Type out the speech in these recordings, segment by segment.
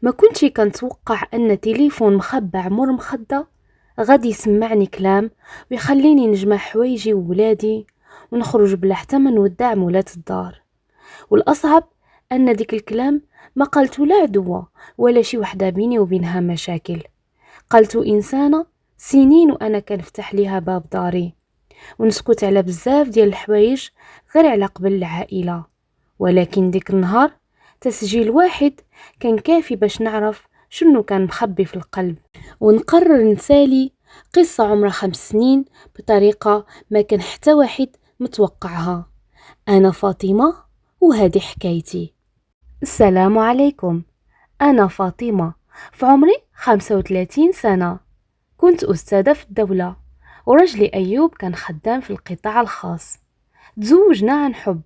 ما كنتش كنتوقع ان تليفون مخبى عمر مخدة غادي يسمعني كلام ويخليني نجمع حوايجي وولادي ونخرج بلا حتى ما نودع مولات الدار. والاصعب ان ديك الكلام ما قالتو لا عدوة ولا شي وحده بيني وبينها مشاكل، قالتو انسانه سنين وانا كنفتح ليها باب داري ونسكت على بزاف ديال الحوايج غير على قبل العائله. ولكن ديك النهار تسجيل واحد كان كافي باش نعرف شنو كان مخبي في القلب، ونقرر نسالي قصة عمرها 5 سنين بطريقة ما كان حتى واحد متوقعها. أنا فاطمة وهذه حكايتي. السلام عليكم، أنا فاطمة، في عمري 35 سنة. كنت أستاذة في الدولة، ورجلي أيوب كان خدام في القطاع الخاص. تزوجنا عن حب،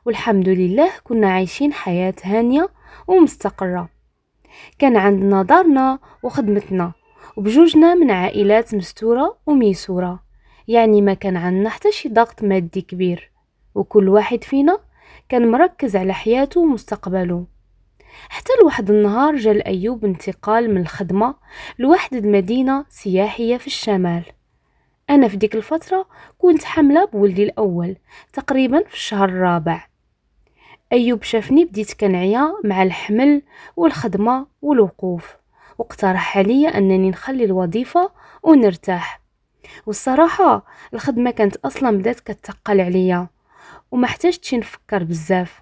والحمد لله كنا عايشين حياة هانية ومستقرة. كان عندنا دارنا وخدمتنا، وبجوجنا من عائلات مستورة وميسورة، يعني ما كان عندنا حتى شي ضغط مادي كبير، وكل واحد فينا كان مركز على حياته ومستقبله. حتى لواحد النهار جا لأيوب انتقال من الخدمة لواحد المدينة سياحية في الشمال. أنا في ديك الفترة كنت حاملة بولدي الأول تقريبا في الشهر الرابع. أيوب شافني بديت كنعيا مع الحمل والخدمة والوقوف، واقترح عليا أنني نخلي الوظيفة ونرتاح. والصراحة الخدمة كانت أصلا بدات كتقل عليا وما احتاجتش نفكر بزاف.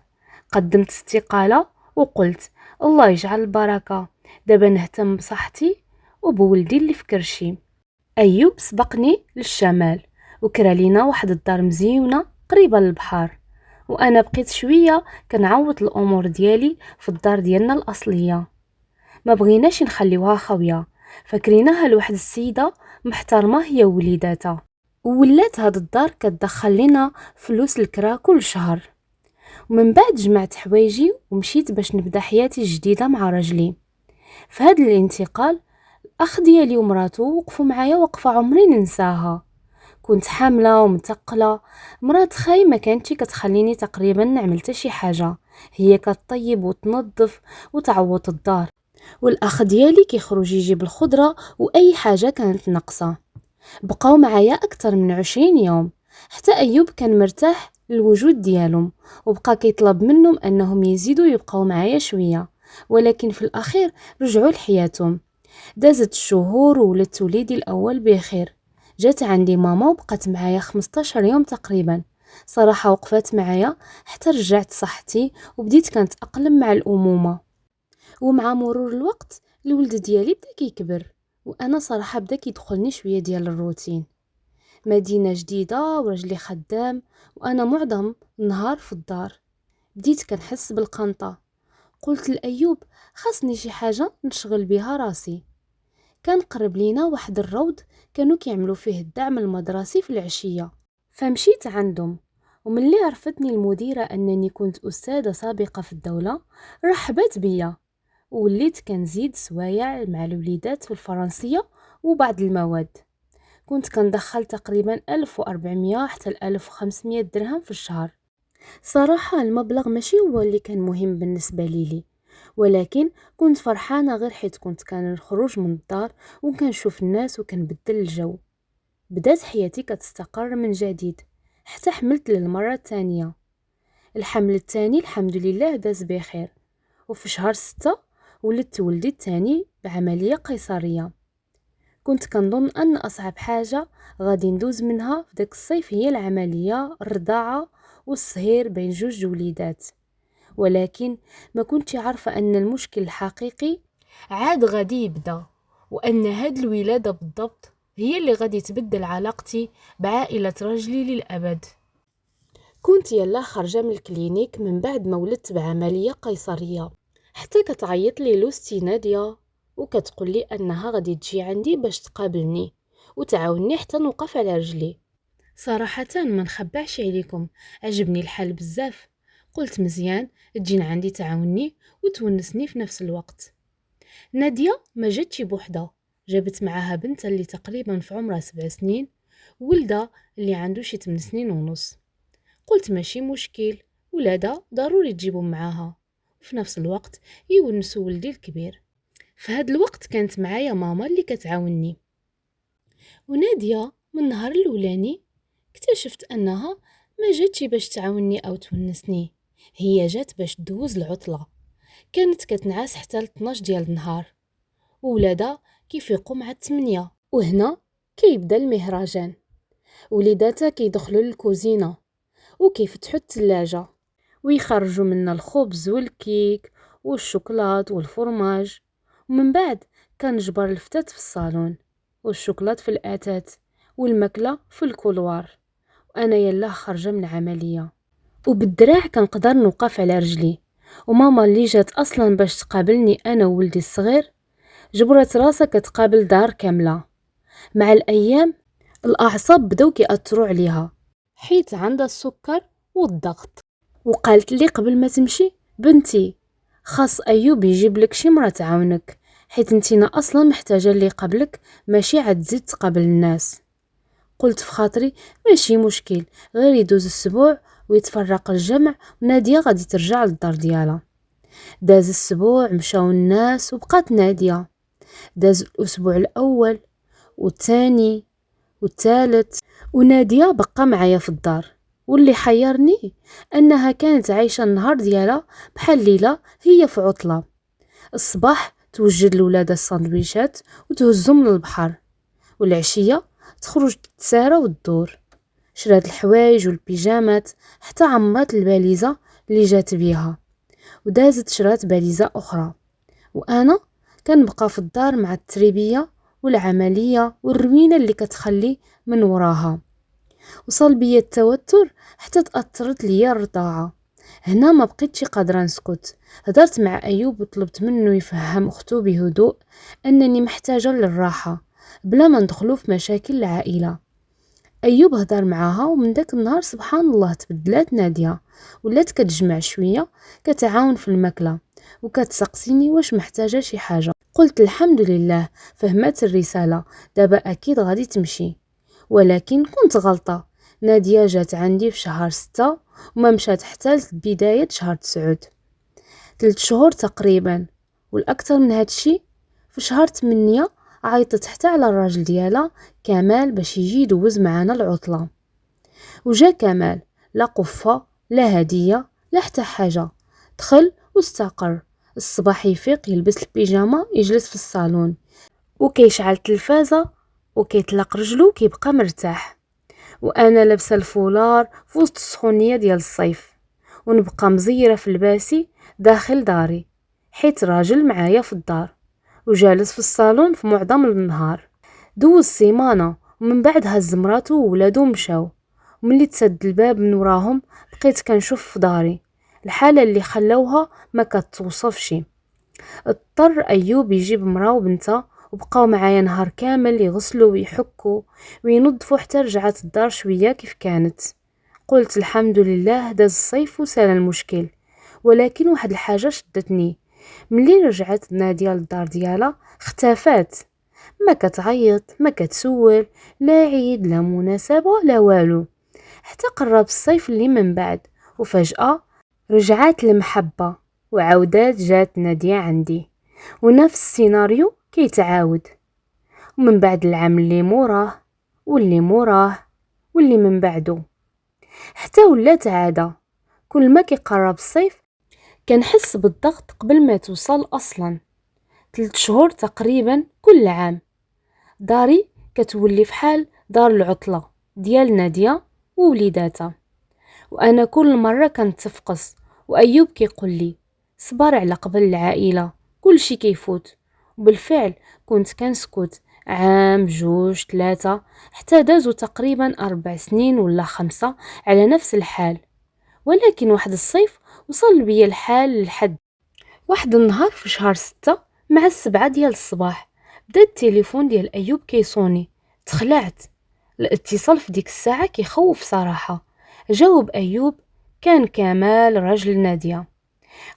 قدمت استقالة وقلت الله يجعل البركة، دابا نهتم بصحتي وبولدي اللي في كرشي. أيوب سبقني للشمال وكرا لينا واحد الدار مزيونة قريبة للبحر، وأنا بقيت شوية كنعوض الأمور ديالي في الدار ديالنا الأصلية. ما بغيناش نخليوها خاوية، فكريناها لواحد السيدة محترمة هي ووليداتها، وولات هاد الدار كتدخل لنا فلوس الكرا كل شهر. ومن بعد جمعت حوايجي ومشيت باش نبدا حياتي الجديدة مع رجلي. في هاد الانتقال الأخ ديالي ومراته وقفوا معايا وقفة عمري ننساها. كنت حاملة ومتقلة، مرات خاي ما كانتش كتخليني تقريبا نعمل حتى شي حاجة، هي كتطيب وتنظف وتعوض الدار، والأخ ديالي كيخرج يجيب الخضرة وأي حاجة كانت ناقصة. بقاو معايا أكثر من 20 يوم، حتى أيوب كان مرتاح للوجود ديالهم وبقى كيطلب منهم أنهم يزيدوا يبقاو معايا شوية، ولكن في الأخير رجعوا لحياتهم. دازت الشهور وولدت وليدي الأول بخير. جات عندي ماما وبقات معايا 15 يوم تقريبا. صراحة وقفات معايا حتى رجعت صحتي وبديت كنتأقلم مع الأمومة. ومع مرور الوقت الولد ديالي بدا كيكبر، وأنا صراحة بدا كيدخلني شوية ديال الروتين. مدينة جديدة ورجلي خدام وأنا معظم النهار في الدار. بديت كنحس بالقنطة، قلت لأيوب خاصني شي حاجة نشغل بها راسي. كان قرب لينا واحد الروض كانوا كيعملوا فيه الدعم المدرسي في العشية، فمشيت عندهم. وملي عرفتني المديرة أنني كنت أستاذة سابقة في الدولة رحبت بيا، ووليت كنزيد سوايع مع الوليدات في الفرنسية وبعض المواد. كنت كندخل تقريبا 1400 حتى 1500 درهم في الشهر. صراحة المبلغ ماشي هو اللي كان مهم بالنسبة لي، ولكن كنت فرحانة غير حيت كنت كان نخرج من الدار وكنشوف الناس وكنبدل الجو. بدات حياتي كتستقر من جديد حتى حملت للمرة الثانية. الحمل الثاني الحمد لله داز بخير، وفي شهر 6 ولدت ولدي الثاني بعملية قيصرية. كنت كنظن أن أصعب حاجة غادي ندوز منها في داك الصيف هي العملية، الرضاعة والصهير بين جوج وليدات، ولكن ما كنتش عارفة أن المشكل الحقيقي عاد غادي يبدأ، وأن هاد الولادة بالضبط هي اللي غادي تبدل علاقتي بعائلة رجلي للأبد. كنت يلا خارجة من الكلينيك من بعد ما ولدت بعملية قيصرية، حتى كتعيط لي لوستي نادية وكتقول لي أنها غادي تجي عندي باش تقابلني وتعاوني حتى نوقف على رجلي. صراحة ما نخبعش عليكم، عجبني الحال بزاف. قلت مزيان تجين عندي تعاوني وتونسني في نفس الوقت. نادية ما جاتش بوحدة، جابت معاها بنت اللي تقريبا في عمرها 7 سنين، ولدها اللي عنده شي 8 سنين ونص. قلت ماشي مشكل، ولادها ضروري تجيبهم معاها وفي نفس الوقت يونسوا ولدي الكبير. في هاد الوقت كانت معايا ماما اللي كتعاوني. ونادية من النهار الاولاني اكتشفت انها ما جاتش باش تعاوني او تونسني، هي جات باش دوز العطلة. كانت كتنعس حتى ل 12 ديال النهار، وولادها كيفيقوا مع 8. وهنا كيبدا المهرجان. وليداتها كيدخلوا للكوزينة وكيفتحوا الثلاجة ويخرجوا منا الخبز والكيك والشوكولات والفرماج، ومن بعد كنجبر الفتات في الصالون والشوكولات في الاتات والماكله في الكولوار، وانا يلا خارجه من عمليه وبالدراع كنقدر نوقف على رجلي. وماما اللي جات اصلا باش تقابلني انا وولدي الصغير جبرت راسها كتقابل دار كامله. مع الايام الاعصاب بداو كيأثروا عليها حيت عندها السكر والضغط، وقالت لي قبل ما تمشي بنتي خاص ايوب يجيب لك شي مرة تعاونك، حيت انتينا اصلا محتاجه اللي قبلك ماشي عاد تزيد تقابل الناس. قلت في خاطري ماشي مشكل، غير يدوز السبوع ويتفرق الجمع ونادية غادي ترجع للدار ديالها. داز السبوع مشاو الناس وبقات نادية. داز الاسبوع الاول والثاني والثالث ونادية بقى معايا في الدار. واللي حيرني انها كانت عايشه النهار ديالها بحال ليله هي في عطله. الصباح توجد لولادها الساندويشات وتهزهم للبحر، والعشيه تخرج تتسارى وتدور، شرات الحوايج والبيجامات حتى عمرات الباليزه اللي جات بيها ودازت شرات باليزه اخرى. وانا كنبقى في الدار مع التربيه والعمليه والروينه اللي كتخلي من وراها. وصل بيا التوتر حتى تأثرت ليا الرضاعة. هنا ما بقيتش قادرة نسكت، هدرت مع أيوب وطلبت منه يفهم أختو بهدوء أنني محتاجة للراحة بلا ما ندخلو في مشاكل العائلة. أيوب هدر معاها، ومن داك النهار سبحان الله تبدلات نادية، ولات كتجمع شوية، كتعاون في الماكلة وكتسقسيني واش محتاجة شي حاجة. قلت الحمد لله فهمت الرسالة، دابا أكيد غادي تمشي. ولكن كنت غلطة، نادية جات عندي في شهر 6 وما مشات حتى بداية شهر 9، 3 شهور تقريبا. والأكثر من هادشي في شهر 8 عيطت حتى على الراجل ديالها كمال باش يجي يدوز معانا العطلة. وجا كمال، لا قفة لا هدية لا حتى حاجة، دخل واستقر. الصباح يفيق يلبس البيجامة يجلس في الصالون وكيشعل التلفازة وكيطلق رجلو كيبقى مرتاح، وانا لابسه الفولار في وسط السخونيه ديال الصيف، ونبقى مزيره في لباسي داخل داري حيت راجل معايا في الدار وجالس في الصالون في معظم النهار. دوز سيمانه ومن بعد هز مراتو وولادو مشاو، وملي تسد الباب من وراهم بقيت كنشوف في داري الحاله اللي خلاوها ما كتوصفش. اضطر ايوب يجيب مرا وبنته وبقاو معايا نهار كامل يغسلوا ويحكوا وينظفوا حتى رجعت الدار شويه كيف كانت. قلت الحمد لله داز الصيف وسال المشكل. ولكن واحد الحاجه شدتني، ملي رجعت نادية للدار ديالها اختفات، ما كتعيط ما كتسول، لا عيد لا مناسبه لا والو. حتى قرب الصيف اللي من بعد وفجأة رجعت المحبة وعودات جات نادية عندي، ونفس السيناريو كيتعاود. ومن بعد العام اللي موراه واللي موراه واللي من بعده حتى ولات عادة، كل ما كيقرب الصيف كنحس بالضغط قبل ما توصل اصلا. 3 شهور تقريبا كل عام داري كتولي فحال دار العطلة ديال نادية ووليداتها، وانا كل مرة كنتفقس وايوب كيقول لي صبر على قبل العائلة كل شي كيفوت. وبالفعل كنت كنسكت عام 2 3 حتى دازو تقريبا 4 سنين ولا 5 على نفس الحال. ولكن واحد الصيف وصل بيا الحال لحد واحد النهار في شهر 6 مع 7 ديال الصباح بدا التليفون ديال ايوب كيصوني. تخلعت، الاتصال في ديك الساعة كيخوف صراحة. جاوب ايوب، كان كمال رجل نادية.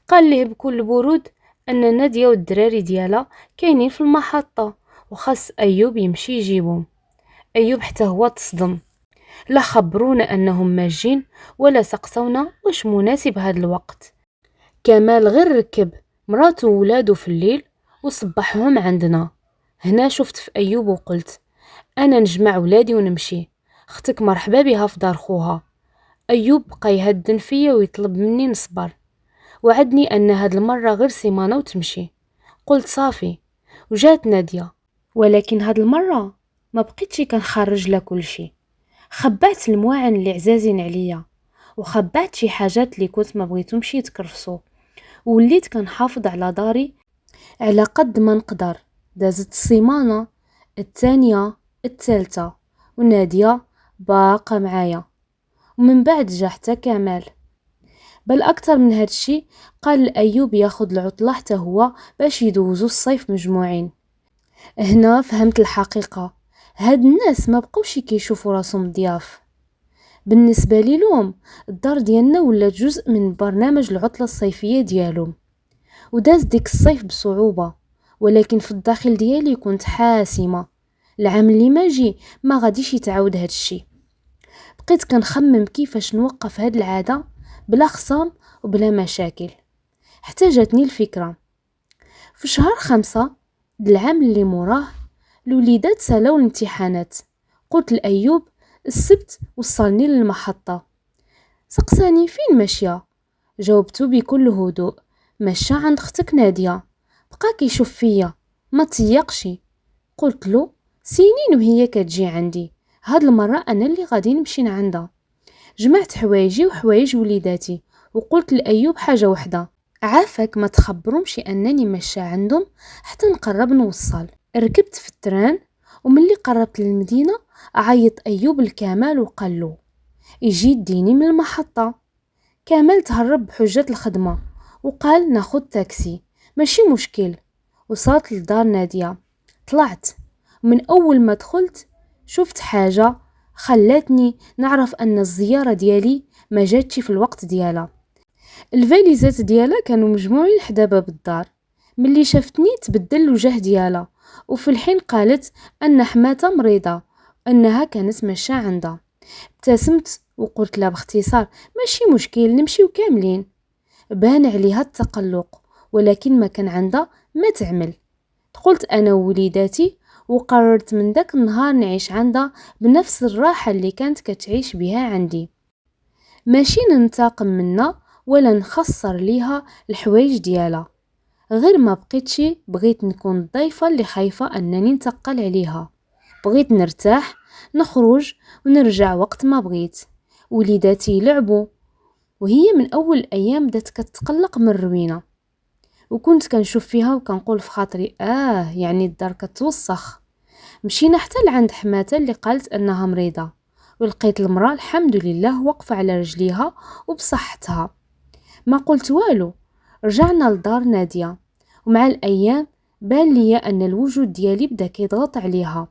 قال ليه بكل برود ان نادية والدراري ديالها كاينين في المحطة وخاص ايوب يمشي يجيبهم. ايوب حتى هو تصدم، لا خبرونا انهم ماجين ولا سقسونا واش مناسب هذا الوقت. كمال غير ركب مراتو وولادو في الليل وصبحهم عندنا. هنا شفت في أيوب وقلت أنا نجمع ولادي ونمشي، اختك مرحبا بها في دار خوها. أيوب بقى يهدن فيا ويطلب مني نصبر، وعدني أن هاد المرة غير سيمانة وتمشي. قلت صافي، وجات نادية، ولكن هاد المرة ما بقيتش كنخرج لها كل شي. خبعت المواعن اللي عزازين عليا، وخبعت شي حاجات اللي كنت ما بغيتهمش يتكرفسوا، ووليت كنحافظ على داري على قد ما نقدر. دازت السيمانة الثانية الثالثة ونادية باقة معايا، ومن بعد جا حتى كمال. بل أكثر من هادشي، قال لأيوب ياخد العطلة حتى هو باش يدوزو الصيف مجموعين. هنا فهمت الحقيقة، هاد الناس ما بقوش كيشوفوا راسهم ضياف. بالنسبة لي لهم الدار ديالنا ولا جزء من برنامج العطلة الصيفية ديالهم. وداز ديك الصيف بصعوبة، ولكن في الداخل ديالي كنت حاسمة، العام اللي ماجي ما غاديش يتعاود هاد الشي. بقيت كنخمم كيفاش نوقف هاد العادة بلا خصام وبلا مشاكل. حتى جاتني الفكرة. في شهر 5 العام اللي موراه الوليدات سالاو الامتحانات. قلت لأيوب السبت وصلني للمحطة. سقساني فين ماشية، جاوبته بكل هدوء مشى عند اختك نادية. بقى كيشوف فيا ما تيقش. قلت له سنين وهي كتجي عندي، هاد المرة انا اللي غادي نمشي عندها. جمعت حوايجي وحوايج وليداتي وقلت لأيوب حاجة وحدة، عافاك ما تخبرهمش انني ماشى عندهم حتى نقرب نوصل. ركبت في التران، وملي قربت للمدينة عيط أيوب الكمال وقال له يجي يديني من المحطة. كمال تهرب بحجة الخدمة وقال ناخد تاكسي، ماشي مشكل. وصلت لدار نادية، طلعت. من أول ما دخلت شفت حاجة خلاتني نعرف أن الزيارة ديالي ما جاتش في الوقت ديالها. الفاليزات ديالها كانوا مجموعين حدا باب الدار. ملي شافتني تبدل الوجه ديالها، وفي الحين قالت أن حماتها مريضة، أنها كانت ماشى عندها. ابتسمت وقلت لها باختصار ماشي مشكل نمشيو كاملين. بان عليها التقلق، ولكن ما كان عندها ما تعمل. دخلت أنا ووليداتي، وقررت من داك النهار نعيش عندها بنفس الراحة اللي كانت كتعيش بها عندي. ماشي ننتقم منها ولا نخسر ليها الحوايج ديالها، غير ما بغيت نكون الضيفة اللي خايفة أنني نتقل عليها. بغيت نرتاح، نخرج ونرجع وقت ما بغيت. وليداتي يلعبوا، وهي من أول الأيام بدات كتقلق من الروينة. وكنت كنشوف فيها وكنقول في خاطري يعني الدار كتوسخ. مشينا حتى لعند حماتها اللي قالت أنها مريضة، ولقيت المرأة الحمد لله واقفة على رجليها وبصحتها. ما قلت والو. رجعنا لدار نادية، ومع الأيام بان لي أن الوجود ديالي بدا كيضغط عليها.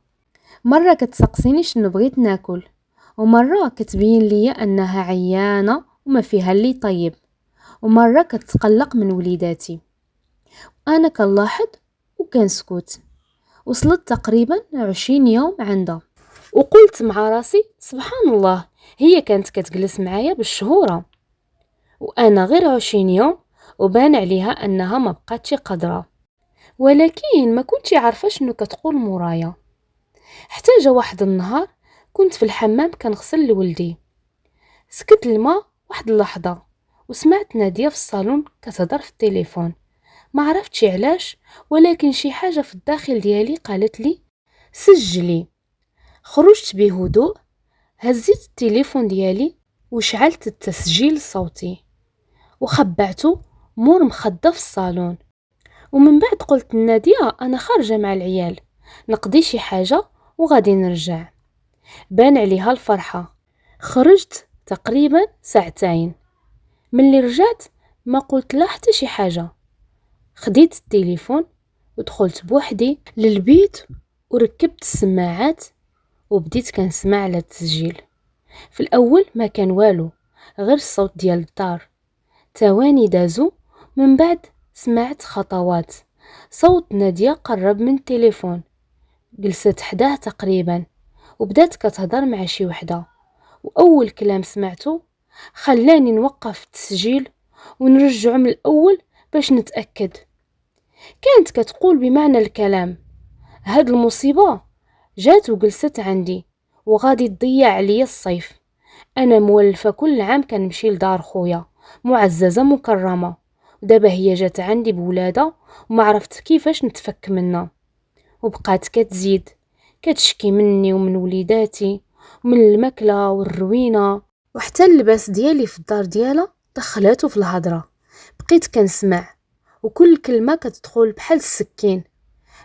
مرة كتسقسيني شنو بغيت ناكل، ومرة كتبين لي أنها عيانة وما فيها اللي طيب، ومرة كتقلق من وليداتي. أنا كنلاحظ وكنسكت. وصلت تقريبا 20 يوم عندها، وقلت مع راسي سبحان الله، هي كانت كتجلس معايا بالشهورة، وأنا غير 20 يوم وبان عليها أنها ما بقاتش قادرة. ولكن ما كنتش عارفة شنو كتقول مورايا. حتى جا واحد النهار كنت في الحمام كنغسل لولدي، سكت الماء واحد اللحظة وسمعت نادية في الصالون كتهضر في التليفون. ما عرفتش علاش، ولكن شي حاجة في الداخل ديالي قالت لي سجلي. خرجت بهدوء، هزيت التليفون ديالي وشعلت التسجيل الصوتي وخبعته مور مخدة في الصالون. ومن بعد قلت لنادية أنا خارجة مع العيال نقضي شي حاجة وغادي نرجع. بان عليها الفرحة. خرجت تقريبا ساعتين. ملي رجعت ما قلت لا حتى شي حاجة. خديت التليفون ودخلت بوحدي للبيت وركبت السماعات وبديت كنسمع على التسجيل. في الأول ما كان والو، غير الصوت ديال الدار. ثواني دازو، من بعد سمعت خطوات. صوت نادية قرب من التليفون، جلست حداه تقريبا وبدات كتهضر مع شي وحدة. وأول كلام سمعته خلاني نوقف التسجيل ونرجعه من الأول باش نتأكد. كانت كتقول بمعنى الكلام: هاد المصيبة جات وجلست عندي وغادي تضيع عليا الصيف. انا مولفة كل عام كنمشي لدار خويا معززة مكرمة، ودابا هي جات عندي بولادة وما عرفت كيفاش نتفك منها. وبقات كتزيد كتشكي مني ومن وليداتي ومن الماكلة والروينة، وحتى اللباس ديالي في الدار ديالها دخلاتو في الهضرة. بقيت كنسمع وكل كلمة كتدخل بحال السكين،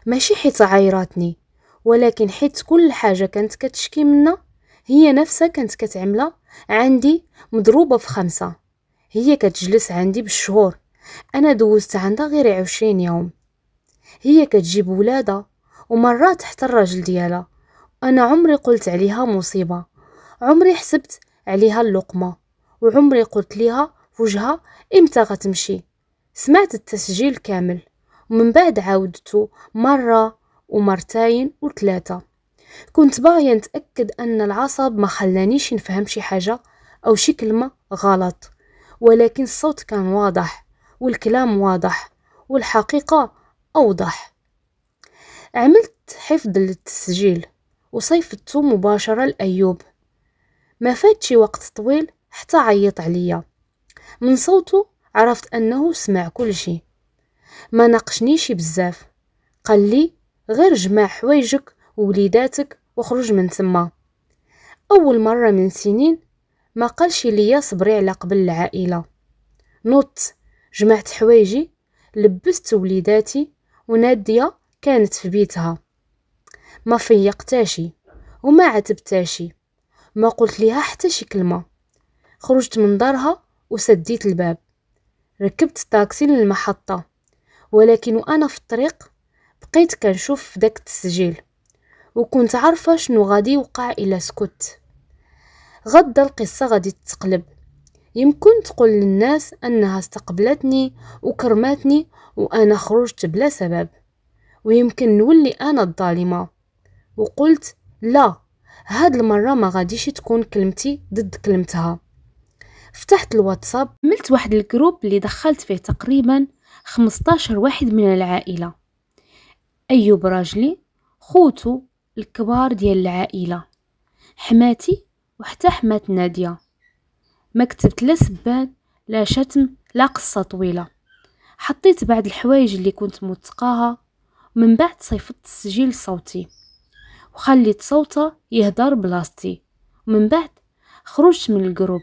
ماشي حيت عايراتني، ولكن حيت كل حاجة كانت كتشكي منها هي نفسها كانت كتعملها عندي مضروبة في 5. هي كتجلس عندي بالشهور، انا دوزت عندها غير 20 يوم. هي كتجيب ولادها ومرات حتى الراجل ديالها. انا عمري قلت عليها مصيبة، عمري حسبت عليها اللقمة، وعمري قلت ليها في وجهها امتى غتمشي. سمعت التسجيل كامل ومن بعد عاودته مرة ومرتين وثلاثة. كنت باغية نتأكد أن العصب ما خلانيش نفهم شي حاجة أو شي كلمة غلط، ولكن الصوت كان واضح والكلام واضح والحقيقة أوضح. عملت حفظ للتسجيل وصيفته مباشرة لأيوب. ما فاتش وقت طويل حتى عيط عليا. من صوته عرفت أنه سمع كل شي. ما ناقشنيش بزاف، قال لي غير جمع حوايجك ووليداتك وخرج من تما. أول مرة من سنين ما قالش ليا صبري على قبل العائلة. نط جمعت حوايجي، لبست وليداتي، ونادية كانت في بيتها. ما فيقتاشي وما عتبتاشي، ما قلت ليها حتى شي كلمة. خرجت من دارها وسديت الباب، ركبت الطاكسي للمحطة، ولكن وأنا في الطريق بقيت كنشوف في داك التسجيل وكنت عارفة شنو غادي يوقع إلا سكت. غدا القصة غادي تتقلب. يمكن تقول للناس أنها استقبلتني وكرماتني وأنا خرجت بلا سبب، ويمكن نولي أنا الظالمة. وقلت لا، هاد المرة ما غاديش تكون كلمتي ضد كلمتها. فتحت الواتساب، عملت واحد الجروب اللي دخلت فيه تقريبا 15 واحد من العائلة: أيوب راجلي، خوتو الكبار ديال العائلة، حماتي، وحتى حمات نادية. ما كتبت لا سبان لا شتم لا قصة طويلة. حطيت بعض الحوايج اللي كنت متقاها، ومن بعد صيفط التسجيل الصوتي وخليت صوته يهدر بلاصتي، ومن بعد خرجت من الجروب.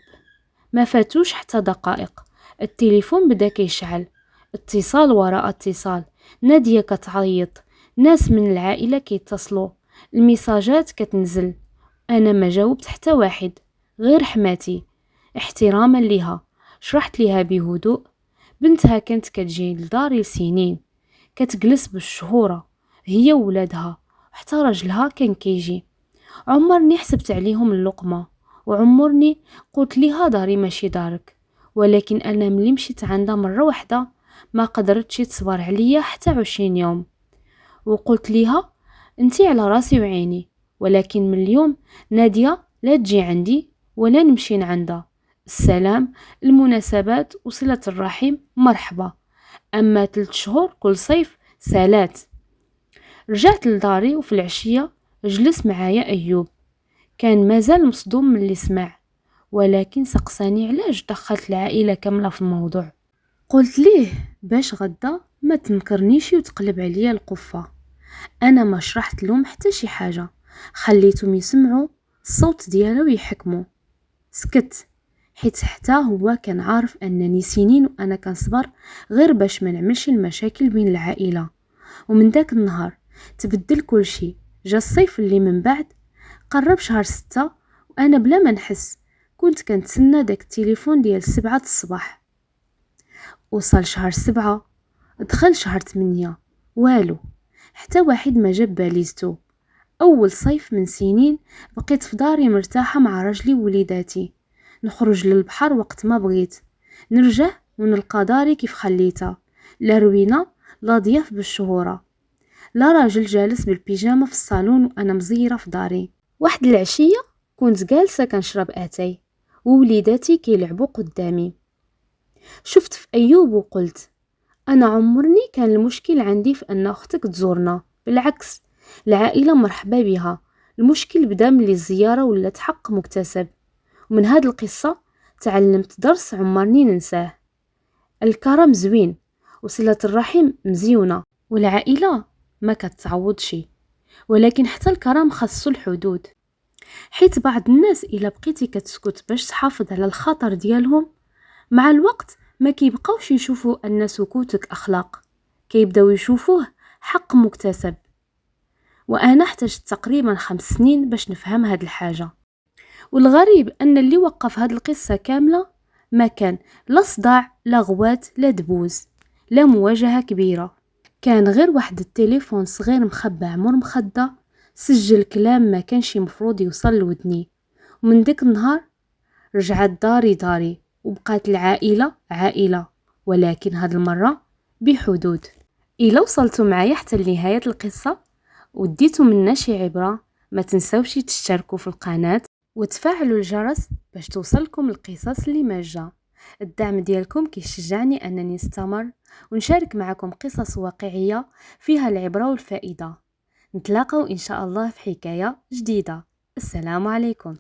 ما فاتوش حتى دقائق التليفون بدا كيشعل، اتصال وراء اتصال، نادية كتعيط، ناس من العائلة كيتصلوا، الميساجات كتنزل. انا ما جاوبت حتى واحد غير حماتي احتراما ليها. شرحت ليها بهدوء بنتها كانت كتجي لداري لسنين، كتجلس بالشهورة هي وولادها، حتى راجلها كان كيجي. عمرني حسبت عليهم اللقمة، وعمرني قلت ليها داري ماشي دارك، ولكن انا ملي مشيت عندها مرة واحدة ما قدرتش تصبر عليا حتى 20 يوم. وقلت ليها انتي على راسي وعيني، ولكن من اليوم نادية لا تجي عندي ولا نمشي عندها. السلام، المناسبات وصلة الرحم مرحبا، أما 3 شهور كل صيف سالات. رجعت لداري وفي العشية جلس معايا أيوب. كان مازال مصدوم من اللي سمع، ولكن سقساني علاش دخلت العائلة كاملة في الموضوع. قلت ليه باش غدا ما تنكرنيش وتقلب عليا القفة. أنا ما شرحت لهم حتى شي حاجة، خليتهم يسمعوا الصوت ديالو ويحكموا. سكت حيت حتى هو كان عارف أنني سنين وأنا كنصبر غير باش ما نعملش المشاكل بين العائلة. ومن داك النهار تبدل كل شي. جا الصيف اللي من بعد، قرب شهر 6 وأنا بلا ما نحس كنت كنتسنى داك التليفون ديال 7 الصباح. وصل شهر 7، دخل شهر 8، والو، حتى واحد ما جاب باليزتو. أول صيف من سنين بقيت في داري مرتاحة مع راجلي ووليداتي، نخرج للبحر وقت ما بغيت، نرجع ونلقى داري كيف خليتها، لا روينة لا ضياف بالشهورة، لا راجل جالس بالبيجامة في الصالون وأنا مزيرة في داري. واحد العشية كنت جالسة كنشرب اتاي ووليداتي كيلعبوا قدامي. شفت في أيوب وقلت أنا عمرني كان المشكل عندي في أن أختك تزورنا، بالعكس العائلة مرحبا بها. المشكل بدا ملي الزيارة ولات حق مكتسب، ومن هاد القصة تعلمت درس عمرني ننساه. الكرم زوين وصلة الرحم مزيونة، والعائلة ما كتعوض شي، ولكن حتى الكرم خاصو الحدود، حيت بعض الناس إلا بقيتي كتسكت باش تحافظ على الخاطر ديالهم، مع الوقت ما كيبقاوش يشوفوا أن سكوتك أخلاق، كيبداو يشوفوه حق مكتسب. وأنا احتجت تقريبا 5 سنين باش نفهم هاد الحاجة. والغريب أن اللي وقف هاد القصة كاملة ما كان لا صداع لا غوات لا دبوز لا مواجهة كبيرة، كان غير واحد التليفون صغير مخبى عمر مخدة سجل كلام ما كانش مفروض يوصل لودني. ومن ديك النهار رجعت داري وبقات العائلة عائلة، ولكن هاد المرة بحدود. إلا وصلتوا معايا حتى لنهاية القصة وديتوا منا شي عبرة، ما تنسوش تشتركوا في القناة وتفعلوا الجرس باش توصلكم القصص اللي ماجة. الدعم ديالكم كيشجعني أنني نستمر ونشارك معكم قصص واقعية فيها العبرة والفائدة. نتلاقوا إن شاء الله في حكاية جديدة. السلام عليكم.